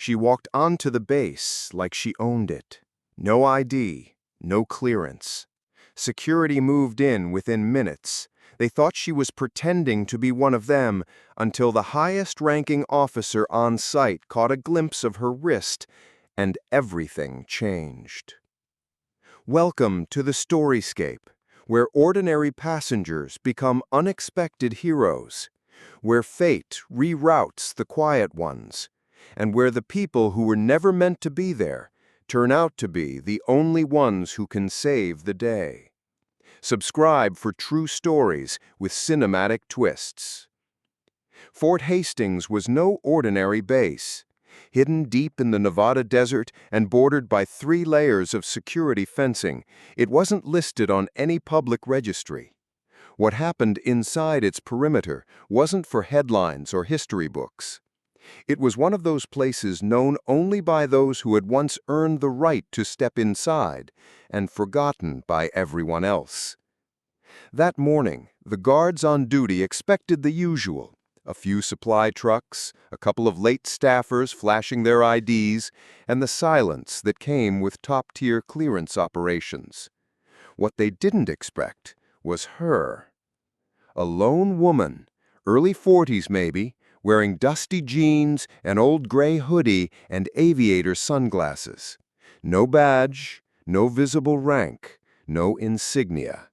She walked onto the base like she owned it. No ID, no clearance. Security moved in within minutes. They thought she was pretending to be one of them until the highest-ranking officer on site caught a glimpse of her wrist, and everything changed. Welcome to TheStoryScape, where ordinary passengers become unexpected heroes, where fate reroutes the quiet ones, and where the people who were never meant to be there turn out to be the only ones who can save the day. Subscribe for true stories with cinematic twists. Fort Hastings was no ordinary base. Hidden deep in the Nevada desert and bordered by 3 layers of security fencing, it wasn't listed on any public registry. What happened inside its perimeter wasn't for headlines or history books. It was one of those places known only by those who had once earned the right to step inside and forgotten by everyone else. That morning, the guards on duty expected the usual: a few supply trucks, a couple of late staffers flashing their IDs, and the silence that came with top-tier clearance operations. What they didn't expect was her. A lone woman, early 40s maybe, wearing dusty jeans, an old gray hoodie, and aviator sunglasses. No badge, no visible rank, no insignia.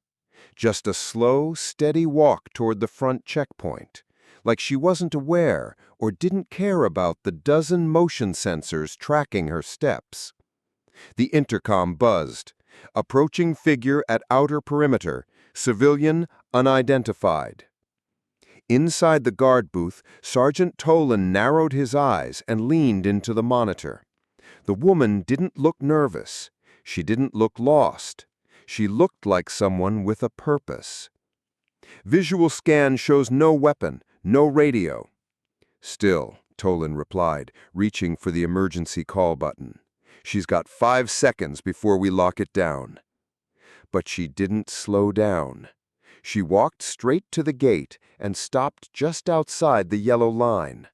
Just a slow, steady walk toward the front checkpoint, like she wasn't aware or didn't care about the dozen motion sensors tracking her steps. The intercom buzzed. Approaching figure at outer perimeter, civilian, unidentified. Inside the guard booth, Sergeant Tolan narrowed his eyes and leaned into the monitor. The woman didn't look nervous. She didn't look lost. She looked like someone with a purpose. Visual scan shows no weapon, no radio. Still, Tolan replied, reaching for the emergency call button. She's got 5 seconds before we lock it down. But she didn't slow down. She walked straight to the gate and stopped just outside the yellow line,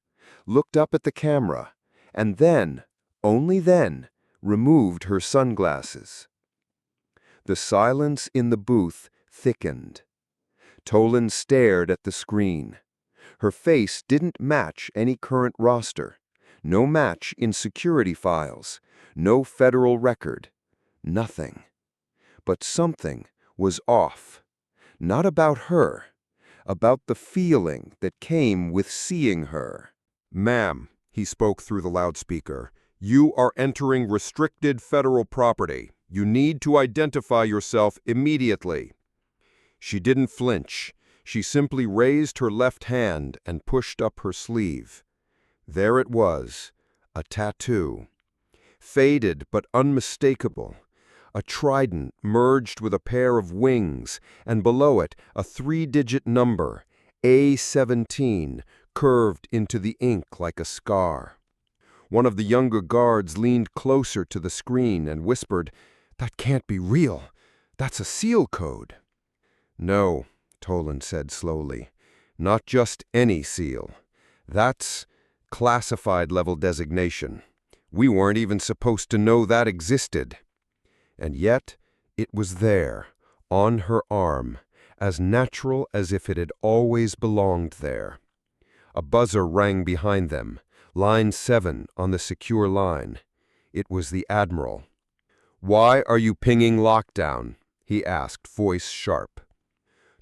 looked up at the camera, and then, only then, removed her sunglasses. The silence in the booth thickened. Tolan stared at the screen. Her face didn't match any current roster. No match in security files. No federal record. Nothing. But something was off. Not about her. About the feeling that came with seeing her. "Ma'am," he spoke through the loudspeaker, "you are entering restricted federal property. You need to identify yourself immediately." She didn't flinch. She simply raised her left hand and pushed up her sleeve. There it was, a tattoo. Faded but unmistakable. A trident merged with a pair of wings, and below it a 3-digit number, A17, curved into the ink like a scar. One of the younger guards leaned closer to the screen and whispered, "That can't be real. That's a SEAL code." "No," Tolan said slowly, "not just any SEAL. That's classified level designation. We weren't even supposed to know that existed." And yet, it was there, on her arm, as natural as if it had always belonged there. A buzzer rang behind them, line 7 on the secure line. It was the Admiral. "Why are you pinging lockdown?" he asked, voice sharp.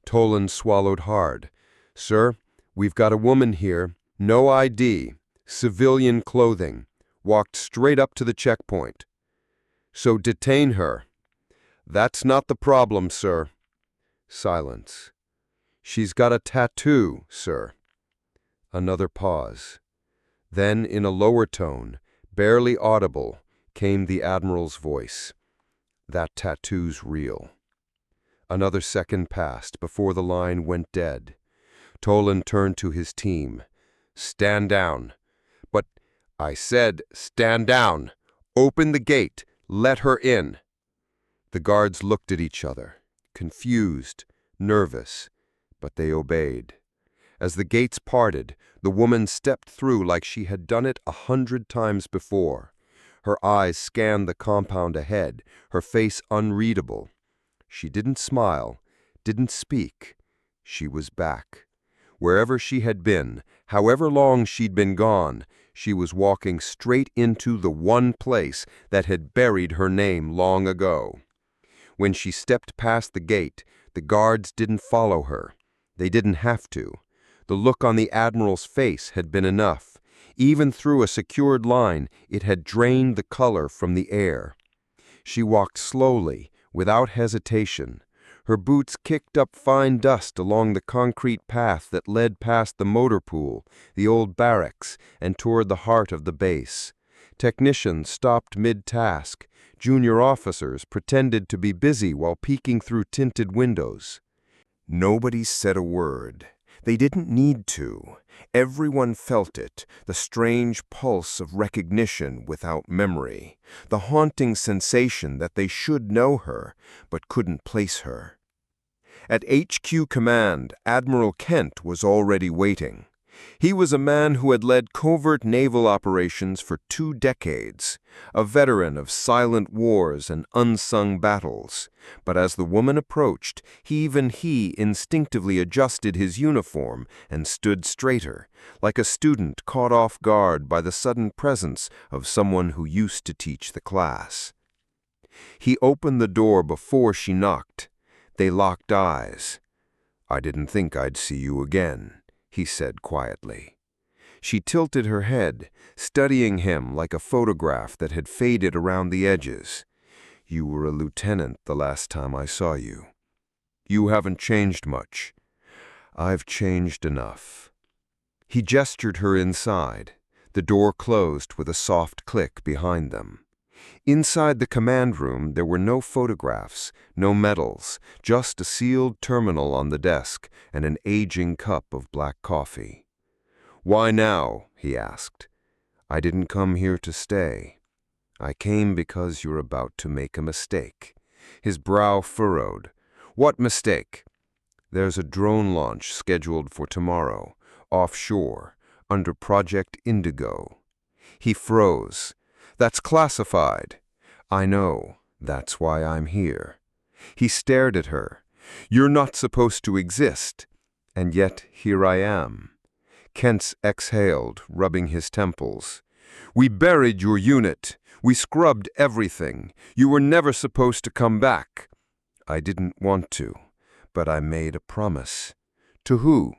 Tolan swallowed hard. "Sir, we've got a woman here, no ID, civilian clothing, walked straight up to the checkpoint. So detain her." "That's not the problem, sir." Silence. "She's got a tattoo, sir." Another pause. Then, in a lower tone, barely audible, came the Admiral's voice. "That tattoo's real." Another second passed before the line went dead. Tolan turned to his team. "Stand down." "But," I said, "stand down. Open the gate. Let her in." The guards looked at each other, confused, nervous, but they obeyed. As the gates parted, the woman stepped through like she had done it 100 times before. Her eyes scanned the compound ahead, her face unreadable. She didn't smile, didn't speak. She was back. Wherever she had been, however long she'd been gone, she was walking straight into the one place that had buried her name long ago. When she stepped past the gate, the guards didn't follow her. They didn't have to. The look on the Admiral's face had been enough. Even through a secured line, it had drained the color from the air. She walked slowly, without hesitation. Her boots kicked up fine dust along the concrete path that led past the motor pool, the old barracks, and toward the heart of the base. Technicians stopped mid-task. Junior officers pretended to be busy while peeking through tinted windows. Nobody said a word. They didn't need to. Everyone felt it, the strange pulse of recognition without memory, the haunting sensation that they should know her, but couldn't place her. At HQ Command, Admiral Kent was already waiting. He was a man who had led covert naval operations for 2 decades, a veteran of silent wars and unsung battles. But as the woman approached, even he instinctively adjusted his uniform and stood straighter, like a student caught off guard by the sudden presence of someone who used to teach the class. He opened the door before she knocked. They locked eyes. "I didn't think I'd see you again," he said quietly. She tilted her head, studying him like a photograph that had faded around the edges. "You were a lieutenant the last time I saw you. You haven't changed much." "I've changed enough." He gestured her inside. The door closed with a soft click behind them. Inside the command room, there were no photographs, no medals, just a sealed terminal on the desk and an aging cup of black coffee. "Why now?" he asked. "I didn't come here to stay. I came because you're about to make a mistake." His brow furrowed. "What mistake?" "There's a drone launch scheduled for tomorrow, offshore, under Project Indigo." He froze. "That's classified." "I know. That's why I'm here." He stared at her. "You're not supposed to exist. And yet here I am." Kent exhaled, rubbing his temples. "We buried your unit. We scrubbed everything. You were never supposed to come back." "I didn't want to, but I made a promise." "To who?"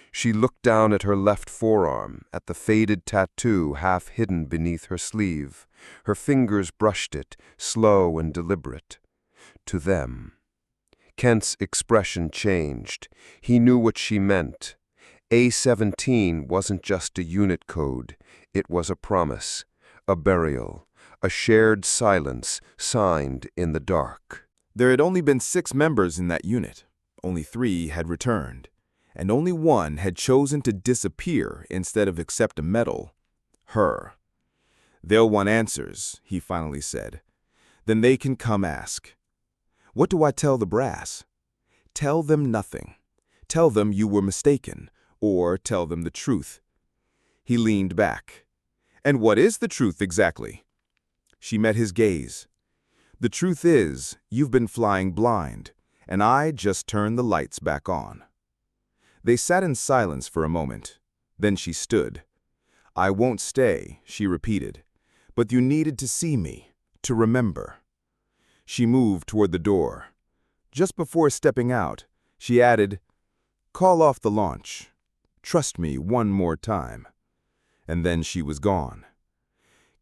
She looked down at her left forearm, at the faded tattoo half hidden beneath her sleeve. Her fingers brushed it, slow and deliberate. "To them." Kent's expression changed. He knew what she meant. A-17 wasn't just a unit code. It was a promise, a burial, a shared silence signed in the dark. There had only been 6 members in that unit. Only 3 had returned. And only 1 had chosen to disappear instead of accept a medal. Her. "They'll want answers," he finally said. "Then they can come ask." "What do I tell the brass?" "Tell them nothing. Tell them you were mistaken, or tell them the truth." He leaned back. "And what is the truth exactly?" She met his gaze. "The truth is, you've been flying blind, and I just turned the lights back on." They sat in silence for a moment. Then she stood. "I won't stay," she repeated. "But you needed to see me, to remember." She moved toward the door. Just before stepping out, she added, "Call off the launch. Trust me one more time." And then she was gone.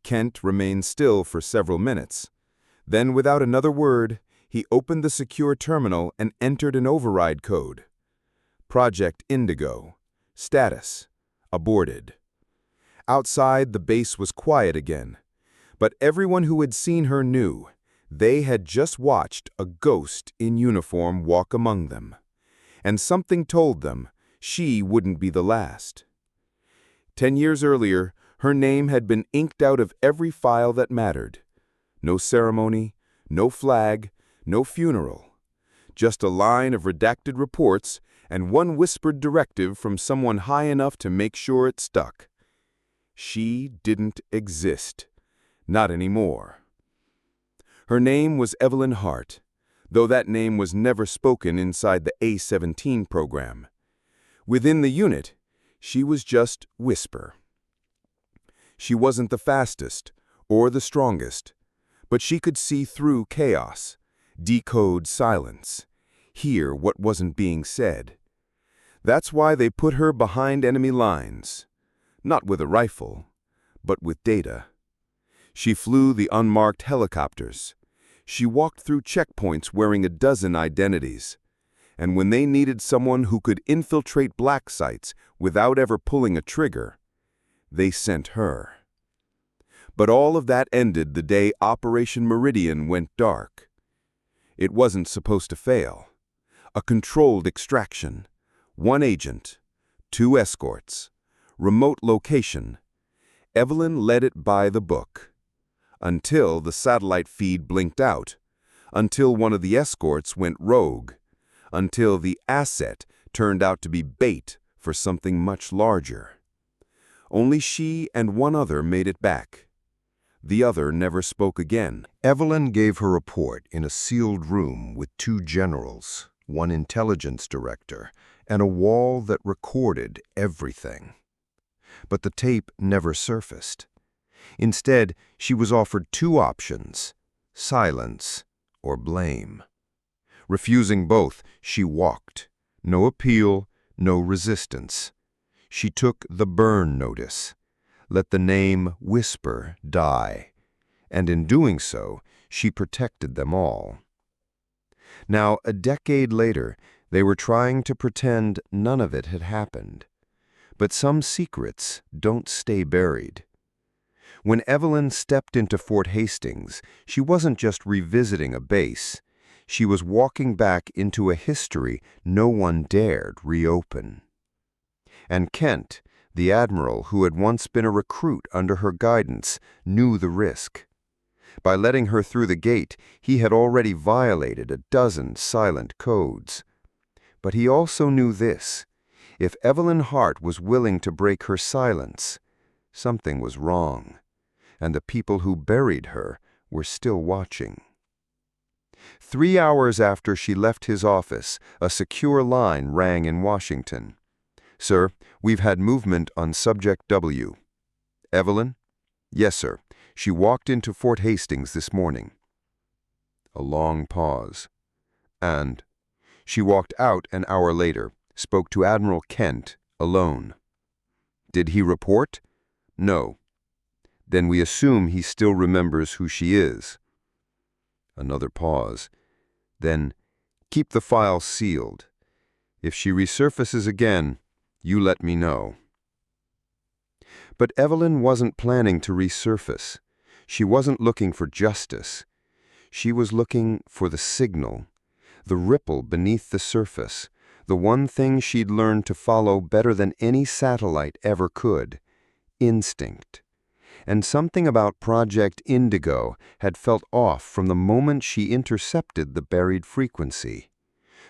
Kent remained still for several minutes. Then, without another word, he opened the secure terminal and entered an override code. Project Indigo. Status: aborted. Outside, the base was quiet again. But everyone who had seen her knew they had just watched a ghost in uniform walk among them. And something told them she wouldn't be the last. 10 years earlier, her name had been inked out of every file that mattered. No ceremony, no flag, no funeral. Just a line of redacted reports and one whispered directive from someone high enough to make sure it stuck. She didn't exist. Not anymore. Her name was Evelyn Hart, though that name was never spoken inside the A-17 program. Within the unit, she was just Whisper. She wasn't the fastest or the strongest, but she could see through chaos, decode silence, hear what wasn't being said. That's why they put her behind enemy lines, not with a rifle, but with data. She flew the unmarked helicopters. She walked through checkpoints wearing a dozen identities. And when they needed someone who could infiltrate black sites without ever pulling a trigger, they sent her. But all of that ended the day Operation Meridian went dark. It wasn't supposed to fail. A controlled extraction, 1 agent, 2 escorts, remote location. Evelyn led it by the book. Until the satellite feed blinked out, until one of the escorts went rogue, until the asset turned out to be bait for something much larger. Only she and one other made it back. The other never spoke again. Evelyn gave her report in a sealed room with 2 generals, 1 intelligence director, and a wall that recorded everything. But the tape never surfaced. Instead, she was offered 2 options: silence or blame. Refusing both, she walked. No appeal, no resistance. She took the burn notice. Let the name Whisper die. And in doing so, she protected them all. Now, a decade later, they were trying to pretend none of it had happened. But some secrets don't stay buried. When Evelyn stepped into Fort Hastings, she wasn't just revisiting a base. She was walking back into a history no one dared reopen. And Kent, the Admiral who had once been a recruit under her guidance, knew the risk. By letting her through the gate, he had already violated a dozen silent codes. But he also knew this: if Evelyn Hart was willing to break her silence, something was wrong, and the people who buried her were still watching. 3 hours after she left his office, a secure line rang in Washington. "Sir, we've had movement on Subject W." "Evelyn?" "Yes, sir. She walked into Fort Hastings this morning." A long pause. "And?" "She walked out an hour later, spoke to Admiral Kent, alone." "Did he report?" "No." "Then we assume he still remembers who she is." Another pause. Then, "Keep the file sealed. If she resurfaces again, you let me know." But Evelyn wasn't planning to resurface. She wasn't looking for justice. She was looking for the signal, the ripple beneath the surface, the one thing she'd learned to follow better than any satellite ever could: instinct. And something about Project Indigo had felt off from the moment she intercepted the buried frequency.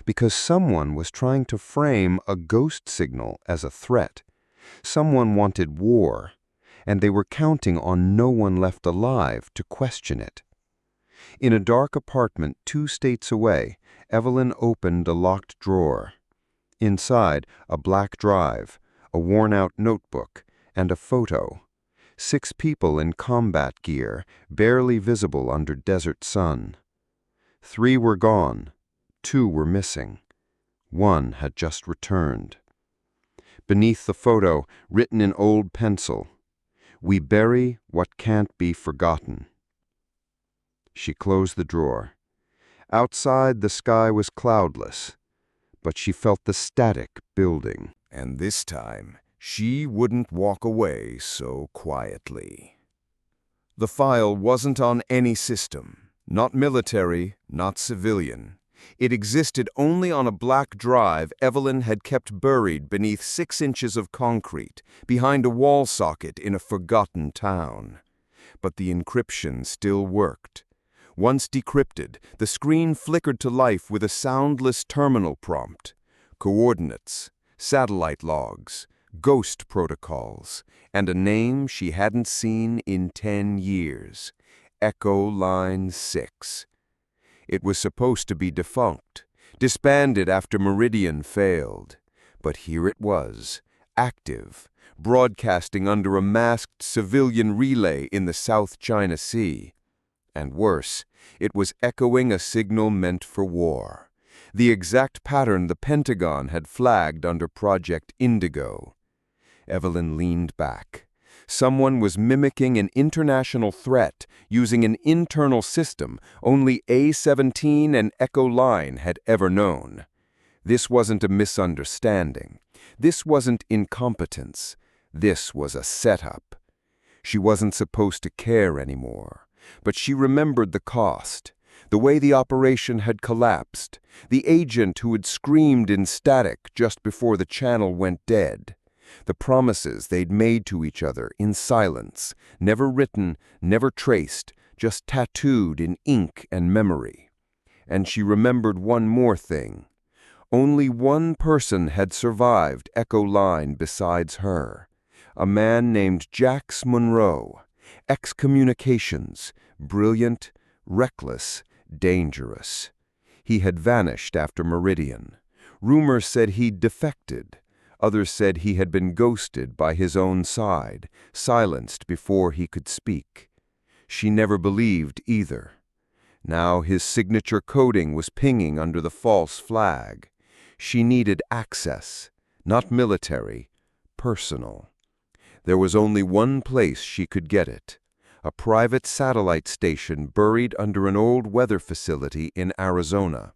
Because someone was trying to frame a ghost signal as a threat. Someone wanted war, and they were counting on no one left alive to question it. In a dark apartment 2 states away, Evelyn opened a locked drawer. Inside, a black drive, a worn-out notebook, and a photo. 6 people in combat gear, barely visible under desert sun. 3 were gone. 2 were missing. 1 had just returned. Beneath the photo, written in old pencil, "We bury what can't be forgotten." She closed the drawer. Outside, the sky was cloudless, but she felt the static building. And this time, she wouldn't walk away so quietly. The file wasn't on any system, not military, not civilian. It existed only on a black drive Evelyn had kept buried beneath 6 inches of concrete, behind a wall socket in a forgotten town. But the encryption still worked. Once decrypted, the screen flickered to life with a soundless terminal prompt: coordinates, satellite logs, ghost protocols, and a name she hadn't seen in 10 years, Echo Line 6. It was supposed to be defunct, disbanded after Meridian failed. But here it was, active, broadcasting under a masked civilian relay in the South China Sea. And worse, it was echoing a signal meant for war, the exact pattern the Pentagon had flagged under Project Indigo. Evelyn leaned back. Someone was mimicking an international threat using an internal system only A-17 and Echo Line had ever known. This wasn't a misunderstanding. This wasn't incompetence. This was a setup. She wasn't supposed to care anymore, but she remembered the cost, the way the operation had collapsed, the agent who had screamed in static just before the channel went dead, the promises they'd made to each other in silence, never written, never traced, just tattooed in ink and memory. And she remembered one more thing. Only one person had survived Echo Line besides her, a man named Jax Monroe, ex-communications, brilliant, reckless, dangerous. He had vanished after Meridian. Rumors said he'd defected. Others said he had been ghosted by his own side, silenced before he could speak. She never believed either. Now his signature coding was pinging under the false flag. She needed access, not military, personal. There was only one place she could get it, a private satellite station buried under an old weather facility in Arizona.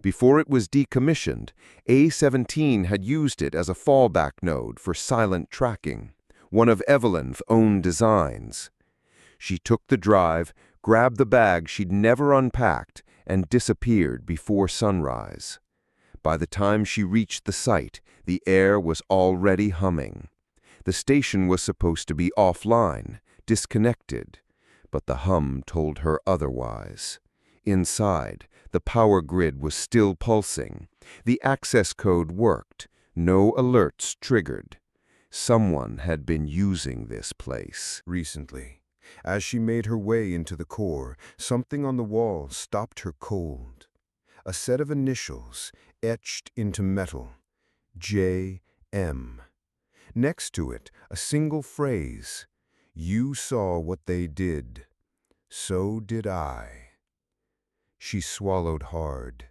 Before it was decommissioned, A-17 had used it as a fallback node for silent tracking, one of Evelyn's own designs. She took the drive, grabbed the bag she'd never unpacked, and disappeared before sunrise. By the time she reached the site, the air was already humming. The station was supposed to be offline, disconnected, but the hum told her otherwise. Inside, the power grid was still pulsing. The access code worked. No alerts triggered. Someone had been using this place. Recently, as she made her way into the core, something on the wall stopped her cold. A set of initials etched into metal. J.M. Next to it, a single phrase. You saw what they did. So did I. She swallowed hard,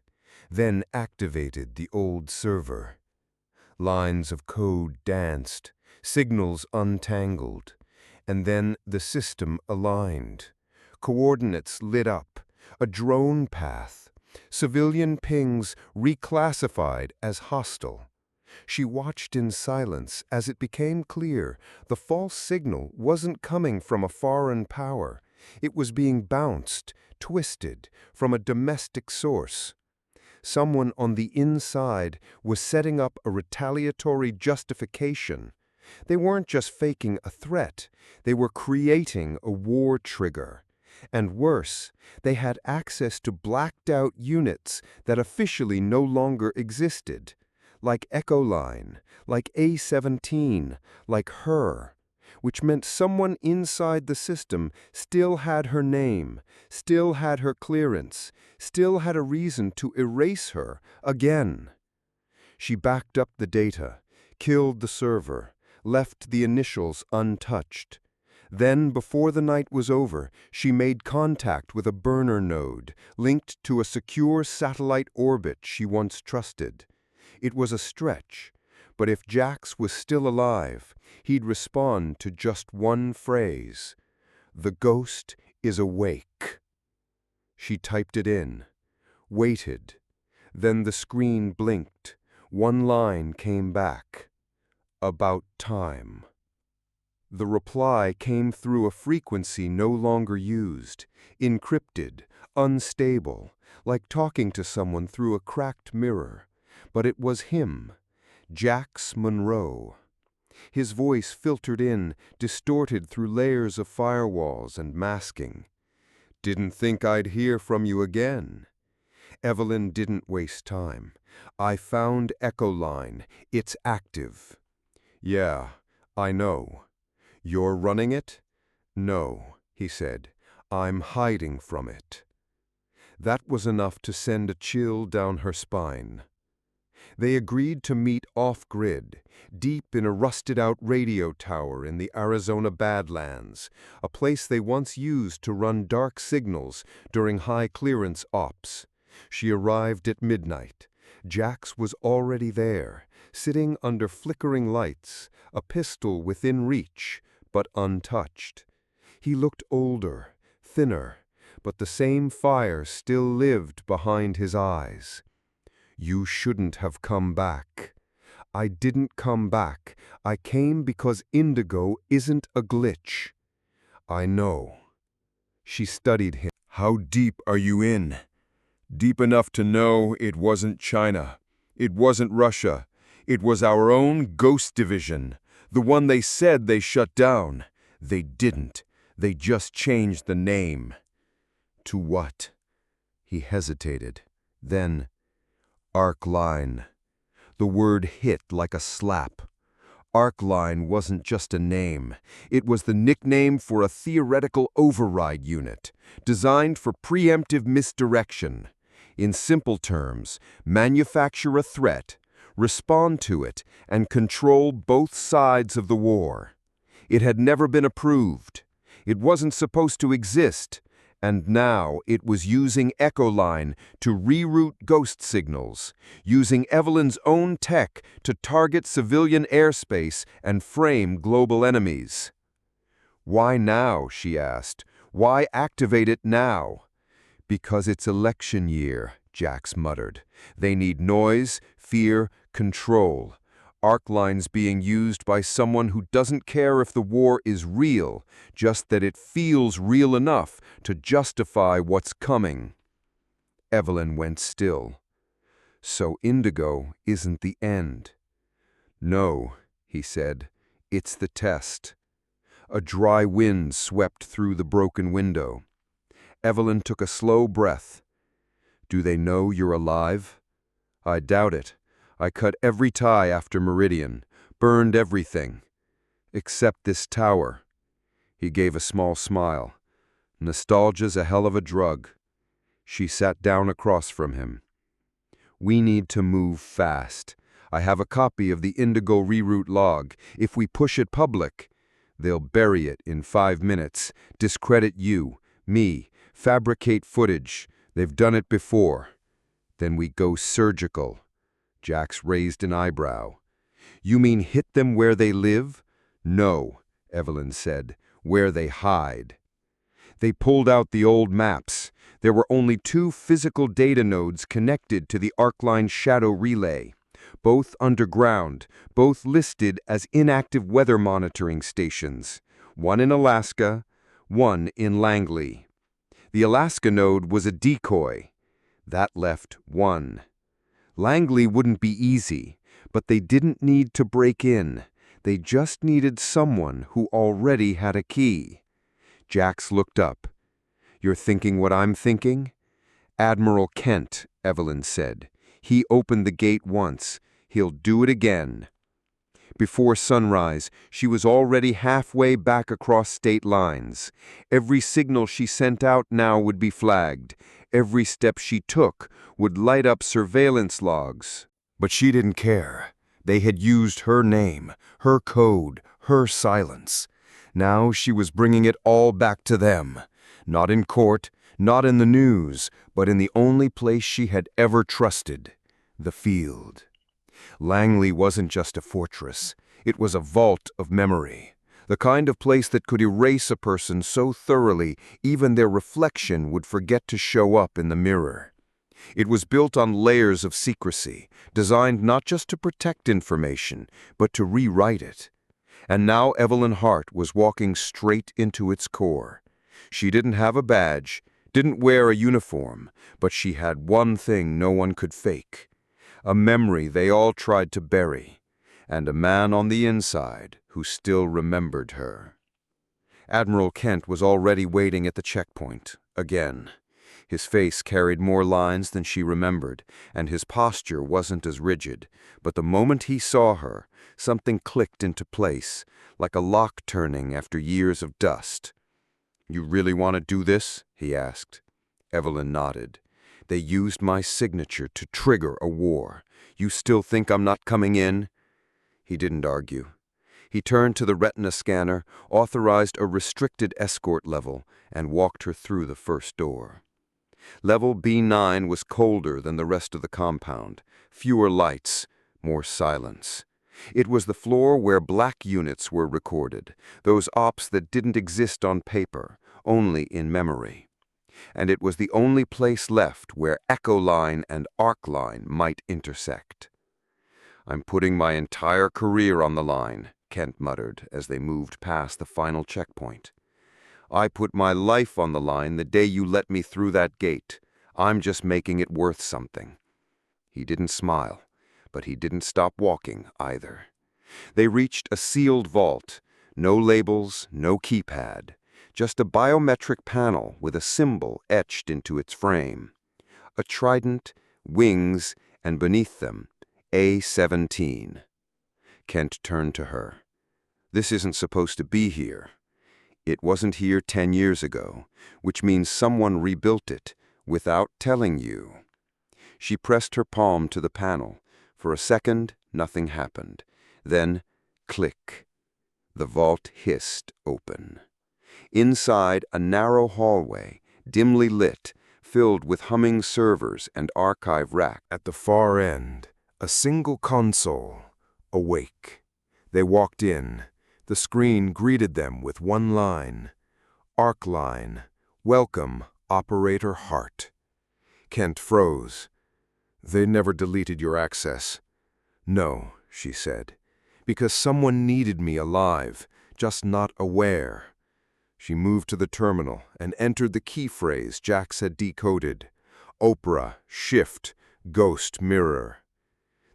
then activated the old server. Lines of code danced, signals untangled, and then the system aligned. Coordinates lit up, a drone path, civilian pings reclassified as hostile. She watched in silence as it became clear the false signal wasn't coming from a foreign power. It was being bounced, twisted, from a domestic source. Someone on the inside was setting up a retaliatory justification. They weren't just faking a threat, they were creating a war trigger. And worse, they had access to blacked-out units that officially no longer existed. Like Echo Line, like A-17, like her, which meant someone inside the system still had her name, still had her clearance, still had a reason to erase her again. She backed up the data, killed the server, left the initials untouched. Then, before the night was over, she made contact with a burner node linked to a secure satellite orbit she once trusted. It was a stretch, but if Jax was still alive, he'd respond to just one phrase. The ghost is awake. She typed it in, waited. Then the screen blinked. One line came back. About time. The reply came through a frequency no longer used, encrypted, unstable, like talking to someone through a cracked mirror. But it was him, Jax Monroe. His voice filtered in, distorted through layers of firewalls and masking. Didn't think I'd hear from you again. Evelyn didn't waste time. "I found Echo Line. It's active." "Yeah, I know. You're running it?" "No," he said. "I'm hiding from it." That was enough to send a chill down her spine. They agreed to meet off-grid, deep in a rusted-out radio tower in the Arizona Badlands, a place they once used to run dark signals during high-clearance ops. She arrived at midnight. Jax was already there, sitting under flickering lights, a pistol within reach, but untouched. He looked older, thinner, but the same fire still lived behind his eyes. "You shouldn't have come back." "I didn't come back. I came because Indigo isn't a glitch." "I know." She studied him. "How deep are you in?" "Deep enough to know it wasn't China. It wasn't Russia. It was our own Ghost Division, the one they said they shut down. They didn't. They just changed the name." "To what?" He hesitated. Then, "Arc Line." The word hit like a slap. Arc Line wasn't just a name. It was the nickname for a theoretical override unit, designed for preemptive misdirection. In simple terms, manufacture a threat, respond to it, and control both sides of the war. It had never been approved. It wasn't supposed to exist. And now it was using Echo Line to reroute ghost signals, using Evelyn's own tech to target civilian airspace and frame global enemies. "Why now?" she asked. "Why activate it now?" "Because it's election year," Jax muttered. "They need noise, fear, control. Arc Line's being used by someone who doesn't care if the war is real, just that it feels real enough to justify what's coming." Evelyn went still. "So Indigo isn't the end." "No," he said. "It's the test." A dry wind swept through the broken window. Evelyn took a slow breath. "Do they know you're alive?" "I doubt it. I cut every tie after Meridian, burned everything. Except this tower." He gave a small smile. "Nostalgia's a hell of a drug." She sat down across from him. "We need to move fast. I have a copy of the Indigo reroute log. If we push it public, they'll bury it in 5 minutes, discredit you, me, fabricate footage. They've done it before. Then we go surgical." Jax raised an eyebrow. "You mean hit them where they live?" "No," Evelyn said, "where they hide." They pulled out the old maps. There were only 2 physical data nodes connected to the Arcline shadow relay, both underground, both listed as inactive weather monitoring stations, one in Alaska, one in Langley. The Alaska node was a decoy. That left 1. Langley wouldn't be easy, but they didn't need to break in. They just needed someone who already had a key. Jax looked up. "You're thinking what I'm thinking?" "Admiral Kent," Evelyn said. "He opened the gate once. He'll do it again." Before sunrise, she was already halfway back across state lines. Every signal she sent out now would be flagged. Every step she took would light up surveillance logs. But she didn't care. They had used her name, her code, her silence. Now she was bringing it all back to them. Not in court, not in the news, but in the only place she had ever trusted, the field. Langley wasn't just a fortress. It was a vault of memory. The kind of place that could erase a person so thoroughly even their reflection would forget to show up in the mirror. It was built on layers of secrecy, designed not just to protect information, but to rewrite it. And now Evelyn Hart was walking straight into its core. She didn't have a badge, didn't wear a uniform, but she had one thing no one could fake. A memory they all tried to bury, and a man on the inside who still remembered her. Admiral Kent was already waiting at the checkpoint, again. His face carried more lines than she remembered, and his posture wasn't as rigid. But the moment he saw her, something clicked into place, like a lock turning after years of dust. "You really want to do this?" he asked. Evelyn nodded. "They used my signature to trigger a war. You still think I'm not coming in?" He didn't argue. He turned to the retina scanner, authorized a restricted escort level, and walked her through the first door. Level B9 was colder than the rest of the compound. Fewer lights, more silence. It was the floor where black units were recorded, those ops that didn't exist on paper, only in memory. And it was the only place left where Echo Line and Arc Line might intersect. "I'm putting my entire career on the line," Kent muttered as they moved past the final checkpoint. "I put my life on the line the day you let me through that gate. I'm just making it worth something." He didn't smile, but he didn't stop walking either. They reached a sealed vault. No labels, no keypad. Just a biometric panel with a symbol etched into its frame. A trident, wings, and beneath them, A17. Kent turned to her. "This isn't supposed to be here. It wasn't here 10 years ago, which means someone rebuilt it without telling you." She pressed her palm to the panel. For a second, nothing happened. Then, click. The vault hissed open. Inside, a narrow hallway, dimly lit, filled with humming servers and archive racks. At the far end, a single console, awake. They walked in. The screen greeted them with one line. "Arc Line. Welcome, Operator Hart." Kent froze. "They never deleted your access." "No," she said, "because someone needed me alive, just not aware." She moved to the terminal and entered the key phrase Jax had decoded. Oprah, Shift, Ghost Mirror.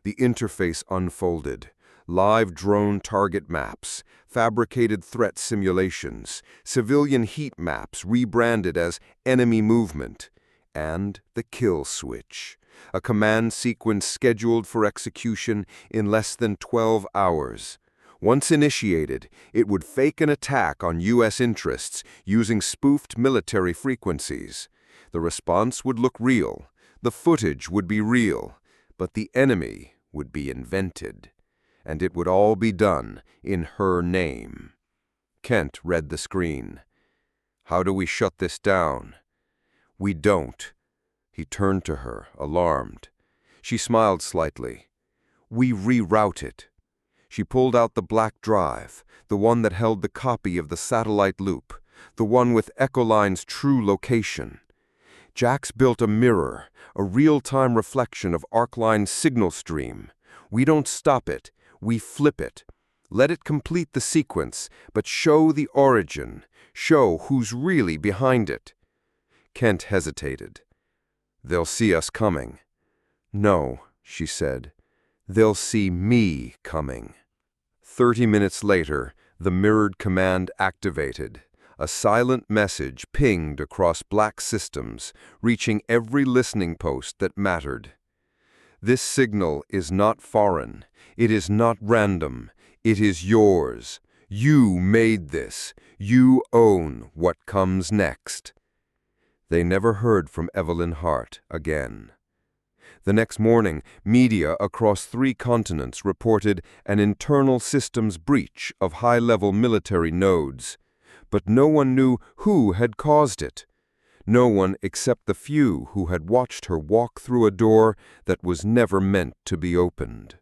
The interface unfolded. Live drone target maps, fabricated threat simulations, civilian heat maps rebranded as enemy movement, and the kill switch, a command sequence scheduled for execution in less than 12 hours. Once initiated, it would fake an attack on U.S. interests using spoofed military frequencies. The response would look real, the footage would be real, but the enemy would be invented. And it would all be done in her name. Kent read the screen. "How do we shut this down?" "We don't." He turned to her, alarmed. She smiled slightly. "We reroute it." She pulled out the black drive, the one that held the copy of the satellite loop, the one with Echoline's true location. Jax built a mirror, a real-time reflection of Arcline's signal stream. We don't stop it. We flip it. Let it complete the sequence, but show the origin. Show who's really behind it. Kent hesitated. "They'll see us coming." "No," she said. "They'll see me coming." 30 minutes later, the mirrored command activated. A silent message pinged across black systems, reaching every listening post that mattered. "This signal is not foreign. It is not random. It is yours. You made this. You own what comes next." They never heard from Evelyn Hart again. The next morning, media across 3 continents reported an internal systems breach of high-level military nodes. But no one knew who had caused it. No one except the few who had watched her walk through a door that was never meant to be opened.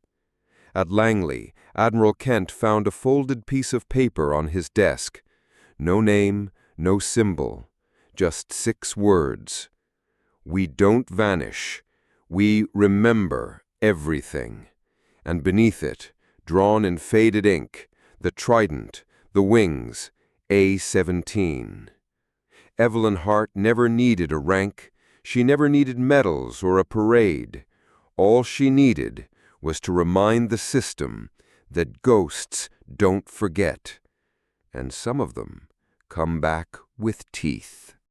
At Langley, Admiral Kent found a folded piece of paper on his desk. No name, no symbol, just 6 words. "We don't vanish. We remember everything." And beneath it, drawn in faded ink, the trident, the wings, A17. Evelyn Hart never needed a rank. She never needed medals or a parade. All she needed was to remind the system that ghosts don't forget. And some of them come back with teeth.